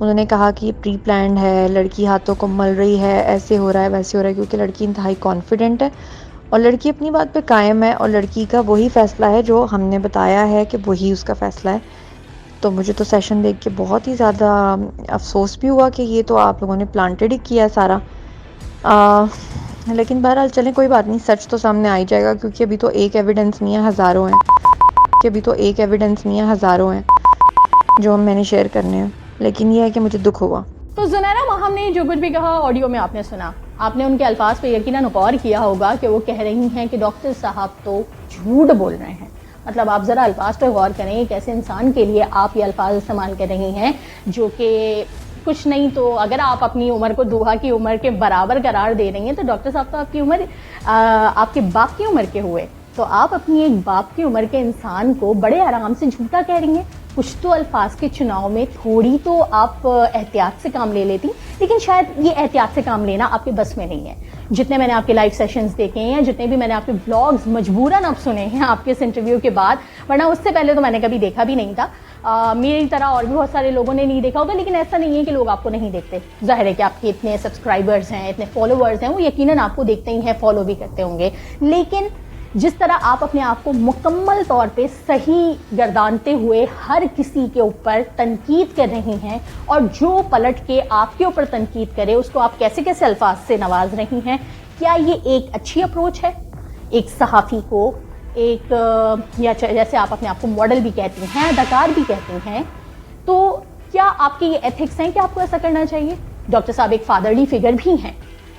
انہوں نے کہا کہ یہ پری پلانڈ ہے، لڑکی ہاتھوں کو مل رہی ہے، ایسے ہو رہا ہے ویسے ہو رہا ہے، کیونکہ لڑکی انتہائی کانفیڈنٹ ہے اور لڑکی اپنی بات پہ قائم ہے اور لڑکی کا وہی فیصلہ ہے جو ہم نے بتایا ہے کہ وہی اس کا فیصلہ ہے. تو مجھے تو سیشن دیکھ کے بہت ہی زیادہ افسوس بھی ہوا کہ یہ تو آپ لوگوں نے پلانٹڈ ہی کیا سارا. لیکن بہرحال چلیں کوئی بات نہیں، سچ تو سامنے آ ہی جائے گا، کیونکہ ابھی تو ایک ایویڈنس نہیں ہے، ہزاروں ہیں جو میں نے شیئر کرنے ہیں. لیکن یہ ہے کہ مجھے دکھ ہوا. تو زنیرہ ماہم نے جو کچھ بھی کہا آڈیو میں آپ نے سنا، آپ نے ان کے الفاظ پہ یقیناً غور کیا ہوگا کہ وہ کہہ رہی ہیں کہ ڈاکٹر صاحب تو جھوٹ بول رہے ہیں. مطلب آپ ذرا الفاظ پہ غور کریں، ایک ایسے انسان کے لیے آپ یہ الفاظ استعمال کر رہی ہیں جو کہ کچھ نہیں تو اگر آپ اپنی عمر کو دوحا کی عمر کے برابر قرار دے رہی ہیں تو ڈاکٹر صاحب تو آپ کی عمر آپ کے باپ کی عمر کے ہوئے، تو آپ اپنی ایک باپ کی عمر کے انسان کو بڑے آرام سے جھوٹا کہہ رہی ہیں. کچھ تو الفاظ کے چناؤ میں تھوڑی تو آپ احتیاط سے کام لے لیتی، لیکن شاید یہ احتیاط سے کام لینا آپ کے بس میں نہیں ہے. جتنے میں نے آپ کے لائیو سیشنز دیکھے ہیں یا جتنے بھی میں نے آپ کے بلاگز مجبوراً اب سنے ہیں آپ کے اس انٹرویو کے بعد، ورنہ اس سے پہلے تو میں نے کبھی دیکھا بھی نہیں تھا. میری طرح اور بھی بہت سارے لوگوں نے نہیں دیکھا ہوگا، لیکن ایسا نہیں ہے کہ لوگ آپ کو نہیں دیکھتے. ظاہر ہے کہ آپ کے اتنے سبسکرائبرز ہیں، اتنے فالوورز ہیں، وہ یقیناً آپ کو دیکھتے ہی ہیں، فالو بھی کرتے ہوں گے. لیکن جس طرح آپ اپنے آپ کو مکمل طور پہ صحیح گردانتے ہوئے ہر کسی کے اوپر تنقید کر رہی ہیں، اور جو پلٹ کے آپ کے اوپر تنقید کرے اس کو آپ کیسے کیسے الفاظ سے نواز رہی ہیں، کیا یہ ایک اچھی اپروچ ہے ایک صحافی کو، ایک یا جیسے آپ اپنے آپ کو ماڈل بھی کہتی ہیں، اداکار بھی کہتی ہیں، تو کیا آپ کے یہ ایتھکس ہیں کہ آپ کو ایسا کرنا چاہیے؟ ڈاکٹر صاحب ایک فادرلی فگر بھی ہیں،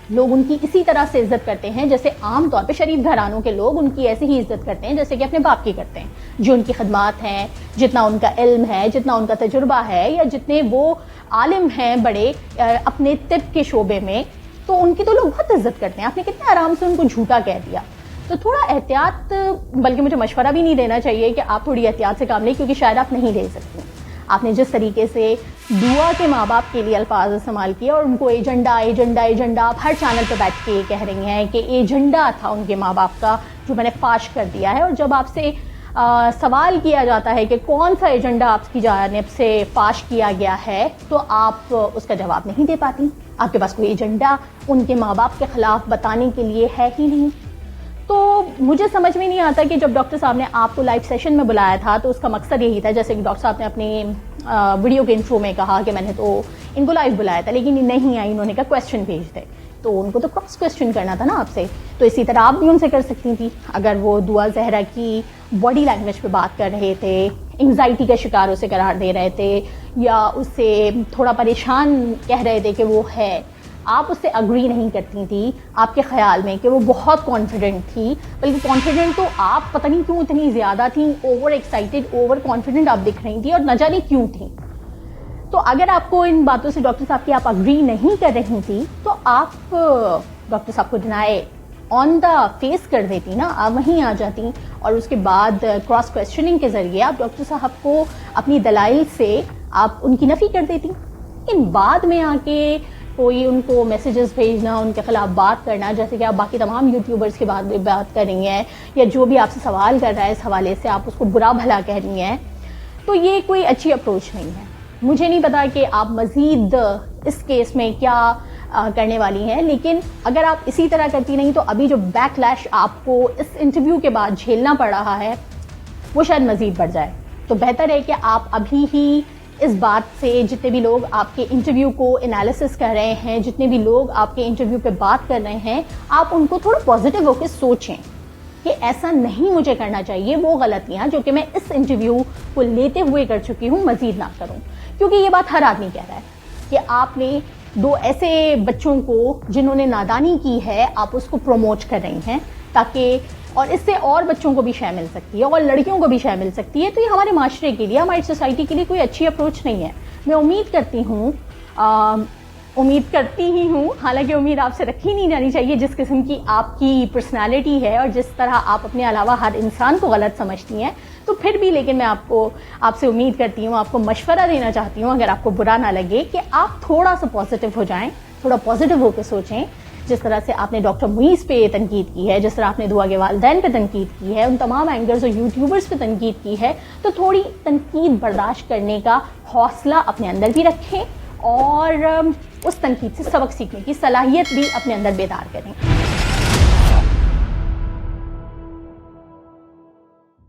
لوگ ان کی اسی طرح سے عزت کرتے ہیں جیسے عام طور پہ شریف گھرانوں کے لوگ ان کی ایسے ہی عزت کرتے ہیں جیسے کہ اپنے باپ کی کرتے ہیں. جو ان کی خدمات ہیں، جتنا ان کا علم ہے، جتنا ان کا تجربہ ہے، یا جتنے وہ عالم ہیں بڑے اپنے طب کے شعبے میں، تو ان کی تو لوگ بہت عزت کرتے ہیں. آپ نے کتنے آرام سے ان کو جھوٹا کہہ دیا. تو تھوڑا احتیاط، بلکہ مجھے مشورہ بھی نہیں دینا چاہیے کہ آپ تھوڑی احتیاط سے کام لیں، کیونکہ شاید آپ نہیں لے سکتی. آپ نے جس طریقے سے دعا کے ماں باپ کے لیے الفاظ استعمال کیے اور ان کو ایجنڈا ایجنڈا ایجنڈا، آپ ہر چینل پہ بیٹھ کے یہ کہہ رہی ہیں کہ ایجنڈا تھا ان کے ماں باپ کا جو میں نے فاش کر دیا ہے. اور جب آپ سے سوال کیا جاتا ہے کہ کون سا ایجنڈا آپ کی جانب سے فاش کیا گیا ہے، تو آپ اس کا جواب نہیں دے پاتی. آپ کے پاس کوئی ایجنڈا ان کے ماں باپ کے خلاف بتانے کے لیے ہے ہی نہیں. تو مجھے سمجھ میں نہیں آتا کہ جب ڈاکٹر صاحب نے آپ کو لائیو سیشن میں بلایا تھا تو اس کا مقصد یہی تھا، جیسے کہ ڈاکٹر صاحب نے اپنی ویڈیو کے انٹرو میں کہا کہ میں نے تو ان کو لائیو بلایا تھا لیکن یہ نہیں آئی، انہوں نے کہا کویسچن بھیج دے. تو ان کو تو کراس کویسچن کرنا تھا نا آپ سے. تو اسی طرح آپ بھی ان سے کر سکتی تھی. اگر وہ دعا زہرا کی باڈی لینگویج پہ بات کر رہے تھے، انگزائٹی کا شکار اسے قرار دے رہے تھے، یا اسے تھوڑا پریشان کہہ رہے تھے کہ وہ ہے، آپ اس سے اگری نہیں کرتی تھی. آپ کے خیال میں کہ وہ بہت کانفیڈنٹ تھی، بلکہ کانفیڈنٹ تو آپ پتہ نہیں کیوں اتنی زیادہ تھیں، اوور ایکسائٹیڈ، اوور کانفیڈنٹ آپ دکھ رہی تھی اور نہ جانے کیوں تھیں. تو اگر آپ کو ان باتوں سے ڈاکٹر صاحب کی آپ اگری نہیں کر رہی تھی تو آپ ڈاکٹر صاحب کو ڈینائی آن دا فیس کر دیتی نا، آپ وہیں آ جاتی اور اس کے بعد کراس کویسچننگ کے ذریعے آپ ڈاکٹر صاحب کو اپنی دلائل سے آپ ان کی نفی کر دیتی. ان بعد میں آ کے کوئی ان کو میسیجز بھیجنا، ان کے خلاف بات کرنا، جیسے کہ آپ باقی تمام یوٹیوبرز کے بعد بات کر رہی ہیں، یا جو بھی آپ سے سوال کر رہا ہے اس حوالے سے آپ اس کو برا بھلا کہہ رہی ہیں، تو یہ کوئی اچھی اپروچ نہیں ہے. مجھے نہیں پتا کہ آپ مزید اس کیس میں کیا کرنے والی ہیں، لیکن اگر آپ اسی طرح کرتی نہیں تو ابھی جو بیک لیش آپ کو اس انٹرویو کے بعد جھیلنا پڑ رہا ہے وہ شاید مزید بڑھ جائے. تو بہتر ہے کہ آپ ابھی ہی اس بات سے، جتنے بھی لوگ آپ کے انٹرویو کو انالیسس کر رہے ہیں، جتنے بھی لوگ آپ کے انٹرویو پہ بات کر رہے ہیں، آپ ان کو تھوڑا پازیٹیو ہو کے سوچیں کہ ایسا نہیں مجھے کرنا چاہیے، وہ غلطیاں جو کہ میں اس انٹرویو کو لیتے ہوئے کر چکی ہوں مزید نہ کروں. کیونکہ یہ بات ہر آدمی کہہ رہا ہے کہ آپ نے دو ایسے بچوں کو جنہوں نے نادانی کی ہے آپ اس کو پروموٹ کر رہی ہیں، تاکہ اور اس سے اور بچوں کو بھی شے مل سکتی ہے اور لڑکیوں کو بھی شے مل سکتی ہے. تو یہ ہمارے معاشرے کے لیے، ہماری سوسائٹی کے لیے کوئی اچھی اپروچ نہیں ہے. میں امید کرتی ہی ہوں، حالانکہ امید آپ سے رکھی نہیں جانی چاہیے، جس قسم کی آپ کی پرسنالٹی ہے اور جس طرح آپ اپنے علاوہ ہر انسان کو غلط سمجھتی ہیں، تو پھر بھی لیکن میں آپ سے امید کرتی ہوں، آپ کو مشورہ دینا چاہتی ہوں، اگر آپ کو برا نہ لگے، کہ آپ تھوڑا سا پازیٹیو ہو جائیں، تھوڑا پازیٹیو ہو کے سوچیں. جس طرح سے آپ نے ڈاکٹر معیز پہ تنقید کی ہے، جس طرح آپ نے دعا کے والدین پہ تنقید کی ہے، ان تمام اینکرز اور یوٹیوبرز پہ تنقید کی ہے، تو تھوڑی تنقید برداشت کرنے کا حوصلہ اپنے اندر بھی رکھیں اور اس تنقید سے سبق سیکھنے کی صلاحیت بھی اپنے اندر بیدار کریں.